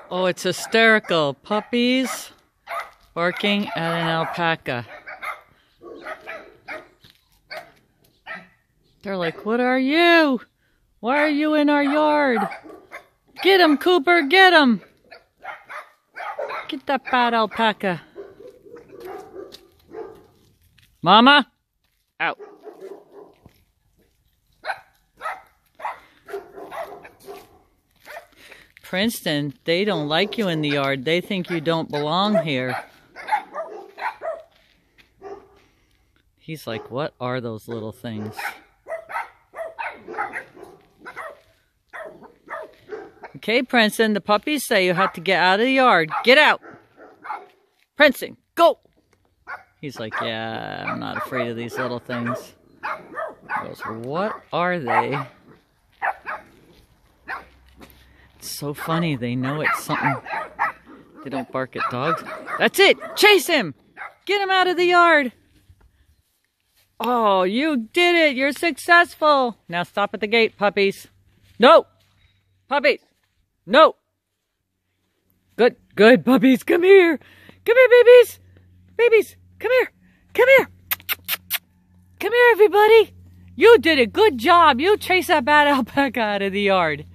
Oh, it's hysterical. Puppies barking at an alpaca. They're like, what are you? Why are you in our yard? Get him, Cooper, get him! Get that bad alpaca. Mama? Out. Princeton, they don't like you in the yard. They think you don't belong here. He's like, what are those little things? Okay, Princeton, the puppies say you have to get out of the yard. Get out! Princeton, go! He's like, yeah, I'm not afraid of these little things. He goes, what are they? It's so funny, they know it's something. They don't bark at dogs. That's it! Chase him! Get him out of the yard! Oh, you did it! You're successful! Now stop at the gate, puppies. No! Puppies! No! Good, good, puppies, come here! Come here, babies! Babies, come here! Come here! Come here, everybody! You did a good job! You chased that bad alpaca out of the yard.